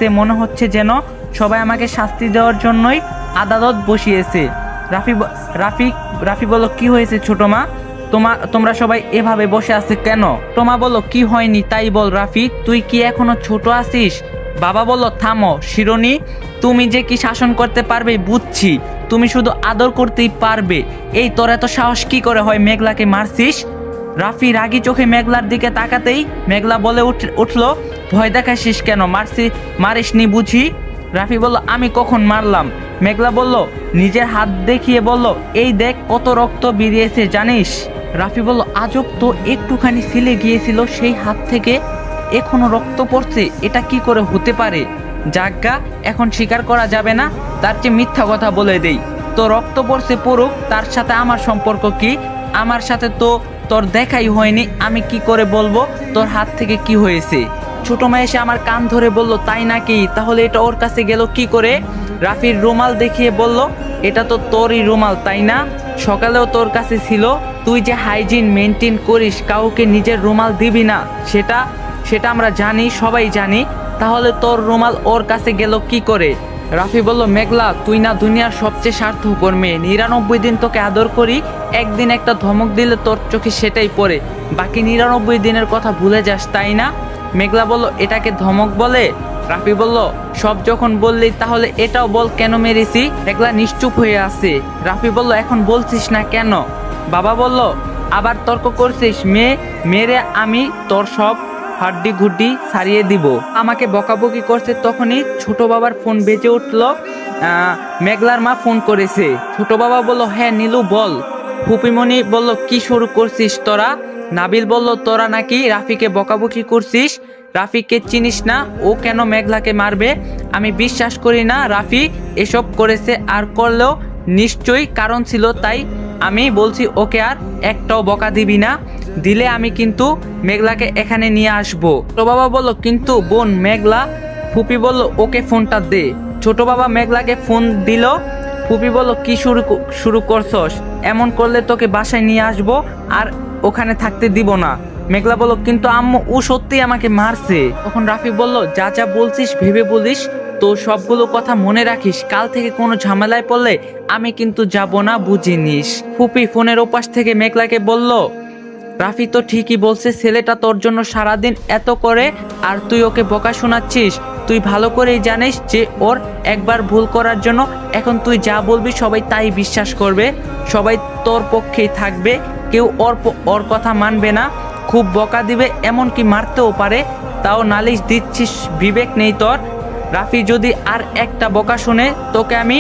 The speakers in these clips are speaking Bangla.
লাগতেছে, মনে হচ্ছে যেন সবাই আমাকে শাস্তি দেওয়ার জন্যই আদালত বসিয়েছে। রাফি বলল, কি হয়েছে ছোট মা? তোমরা সবাই এভাবে বসে আছে কেন? তোমা বলল, কি হয়নি তাই বল রাফি, তুই কি এখনো ছোট আছিস? বাবা বলল, থামো শিরোনি, তুমি যে কি শাসন করতে পারবে বুঝছি, তুমি শুধু আদর করতেই পারবে। এই তোর এত সাহস কি করে হয় মেঘলাকে মারছিস? রাফি রাগি চোখে মেঘলার দিকে তাকাতেই মেঘলা বলে উঠলো, ভয় দেখাছিস কেন? মারিসনি বুঝি? রাফি বলল, আমি কখন মারলাম? মেঘলা বলল, নিজের হাত দেখিয়ে বলল, এই দেখ কত রক্ত বেরিয়েছে জানিস? রাফি বলল, আজব তো, একটুখানি ছিলে গিয়েছিল সেই হাত থেকে এখনো রক্ত পড়ছে, এটা কি করে হতে পারে? জাজ্ঞা, এখন স্বীকার করা যাবে না, তার চেয়ে মিথ্যা কথা বলে দেই। তো রক্ত পড়ছে পড়ুক, তার সাথে আমার সম্পর্ক কি? আমার সাথে তো তোর দেখাই হয়নি, আমি কি করে বলবো তোর হাত থেকে কি হয়েছে? ছোট মা এসে আমার কান ধরে বলল, তাই নাকি? তাহলে এটা ওর কাছে গেল কি করে? রাফির রুমাল দেখিয়ে বলল, এটা তো তোরই রুমাল তাই না? সকালেও তোর কাছে ছিল, তুই যে হাইজিন মেনটেন করিস, কাউকে নিজের রুমাল দিবি না, সেটা আমরা জানি, সবাই জানি, তাহলে তোর রুমাল ওর কাছে গেল কি করে? রাফি বলল, মেঘলা, তুই না দুনিয়ার সবচেয়ে স্বার্থপর মেয়ে, 99 দিন তোকে আদর করি, একদিন একটা ধমক দিলে তোর চোখে সেটাই পড়ে, বাকি 99 দিনের কথা ভুলে যাস তাই না? মেঘলা বলল, এটাকে ধমক বলে? রাফি বলল, সব যখন বললি তাহলে এটাও বল, কেন মেরেছি? মেঘলা নিশ্চুপ হয়ে আছে। রাফি বলল, এখন বলছিস না কেন? বাবা বলল, আবার তর্ক করছিস? মেরে আমি তোর সব হাড্ডি গুড্ডি ছাড়িয়ে দিব। আমাকে বকাবকি করছে, তখনই ছোট বাবার ফোন বেজে উঠলো। মেঘলার মা ফোন করেছে। ছোট বাবা বলল, হ্যাঁ নীলু বল। ফুপিমণি বলল, কি শুরু করছিস তোরা? নাবিল বলল, তোরা নাকি রাফিকে বকাবকি করছিস? রাফিকে চিনিস না, ও কেন মেঘলাকে মারবে? আমি বিশ্বাস করি না রাফি এসব করেছে, আর করলেও নিশ্চয়ই কারণ ছিল, তাই আমি বলছি ওকে আর একটাও বকা দিবি না, দিলে আমি কিন্তু মেঘলাকে এখানে নিয়ে আসবো। ছোট বাবা বলল, কিন্তু বোন মেঘলা। ফুপি বলল, ওকে ফোনটা দে। ছোট বাবা মেঘলাকে ফোন দিল। ফুপি বলল, কি শুরু করছস? এমন করলে তোকে বাসায় নিয়ে আসবো আর ওখানে থাকতে দিব না। মেঘলা বলল, কিন্তু আম্মু ও সত্যি আমাকে মারছে। তখন রাফি বলল, যা যা বলছিস ভেবে বলিস তো, সবগুলো কথা মনে রাখিস, কাল থেকে কোনো ঝামেলায় পড়লে আমি কিন্তু যাব না, বুঝে নিস। ফুপি ফোনের ওপাশ থেকে মেঘলাকে বলল, রাফি তো ঠিকই বলছে, ছেলেটা তোর জন্য সারাদিন এত করে আর তুই ওকে বকা শোনাচ্ছিস। তুই ভালো করেই জানিস যে ওর একবার ভুল করার জন্য এখন তুই যা বলবি সবাই তাই বিশ্বাস করবে, সবাই তোর পক্ষেই থাকবে, কেউ ওর কথা মানবে না, খুব বকা দিবে, এমনকি মারতেও পারে, তাও নালিশ দিচ্ছিস, বিবেক নেই তোর? রাফি যদি আর একটা বকা শুনে তোকে আমি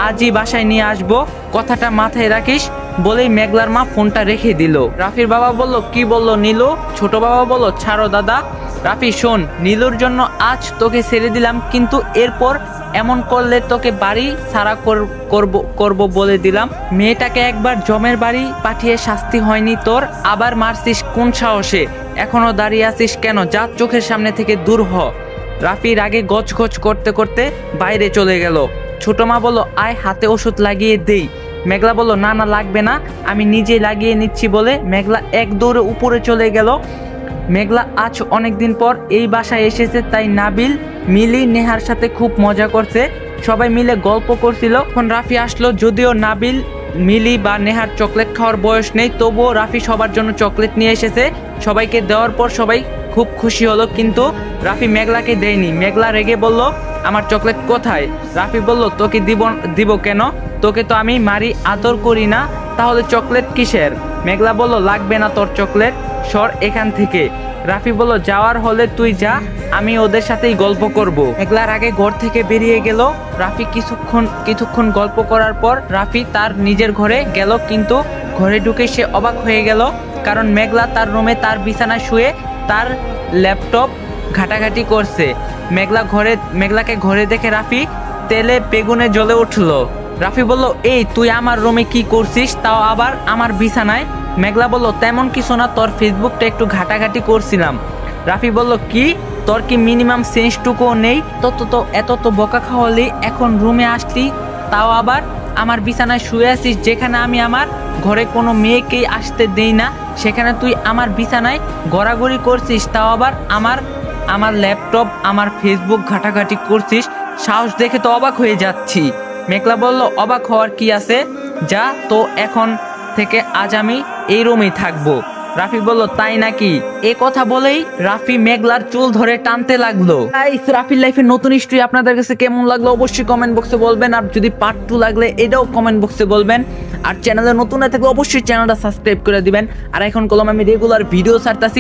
আজই বাসায় নিয়ে আসবো, কথাটা মাথায় রাখিস। বলেই মেঘলার মা ফোনটা রেখে দিল। রাফির বাবা বলল, কি বললো নীলু? ছোট বাবা বলল, ছাড়ো দাদা। রাফি শোন, নীলুর জন্য আজ তোকে ছেড়ে দিলাম, কিন্তু এরপর এমন করলে তোকে বাড়ি ছাড়া করব বলে দিলাম। মেয়েটাকে একবার জমের বাড়ি পাঠিয়ে শাস্তি হয়নি তোর, আবার মারছিস কোন সাহসে? এখনো দাঁড়িয়ে আছিস কেন? যা চোখের সামনে থেকে দূর হ। রাফির আগে গজগজ করতে করতে বাইরে চলে গেল। ছোট মা বলল, আয় হাতে ওষুধ লাগিয়ে দেই। মেঘলা বলল, না না লাগবে না, আমি নিজে লাগিয়ে নিচ্ছি বলে মেঘলা এক দৌড়ে উপরে চলে গেল। মেঘলা আজ অনেকদিন পর এই বাসায় এসেছে, তাই নাবিল, মিলি, নেহার সাথে খুব মজা করছে, সবাই মিলে গল্প করছিল। এখন রাফি আসলো, যদিও নাবিল, মিলি বা নেহার চকলেট খাওয়ার বয়স নেই, তবুও রাফি সবার জন্য চকলেট নিয়ে এসেছে। সবাইকে দেওয়ার পর সবাই খুব খুশি হলো, কিন্তু রাফি মেঘলাকে দেয়নি। মেঘলা রেগে বলল, আমার চকলেট কোথায়? রাফি বলল, তোকে দিব কেন? তোকে তো আমি মারি, আদর করি না, তাহলে চকলেট কিসের? মেঘলা বলল, লাগবে না তোর চকলেট, সর এখান থেকে। রাফি বলল, যাওয়ার হলে তুই যা, আমি ওদের সাথেই গল্প করব। মেঘলার আগে ঘর থেকে বেরিয়ে গেল। রাফি কিছুক্ষণ গল্প করার পর রাফি তার নিজের ঘরে গেল, কিন্তু ঘরে ঢুকে সে অবাক হয়ে গেল, কারণ মেঘলা তার রুমে তার বিছানায় শুয়ে তার ল্যাপটপ ঘাটাঘাটি করছে। মেঘলাকে ঘরে দেখে রাফি তেলে বেগুনে জ্বলে উঠলো। রাফি বলল, এই তুই আমার রুমে কি করছিস, তাও আবার আমার বিছানায়? মেঘলা বলল, তেমন কিছু না, তোর ফেসবুকটা একটু ঘাটাঘাটি করছিলাম। রাফি বলল, কি তোর কি মিনিমাম সেন্সটুকুও নেই? এত তো বকা খাওয়ালি, এখন রুমে আসলি, তাও আবার আমার বিছানায় শুয়ে আছিস, যেখানে আমি আমার ঘরে কোনো মেয়েকেই আসতে দেই না, সেখানে তুই আমার বিছানায় গড়াগড়ি করছিস, তাও আবার আমার ল্যাপটপ আমার ফেসবুক ঘাটাঘাটি করছিস, সাহস দেখে তো অবাক হয়ে যাচ্ছি। মেঘলা বলল, অবাক হওয়ার কি আছে, যা তো এখন থেকে আজ আমি এই রুমেই থাকবো। রাফি বলল, তাই নাকি? এ কথা বলেই রাফি মেঘলার চুল ধরে টানতে লাগলো। গাইস, রাফির লাইফের নতুন হিস্ট্রি আপনাদের কাছে কেমন লাগলো অবশ্যই কমেন্ট বক্সে বলবেন, আর যদি পার্ট 2 লাগলে এটাও কমেন্ট বক্সে বলবেন। আর চ্যানেলে নতুন না থাকলে অবশ্যই চ্যানেলটা সাবস্ক্রাইব করে দিবেন। আর এখন কলম আমি রেগুলার ভিডিও ছাড়তাছি।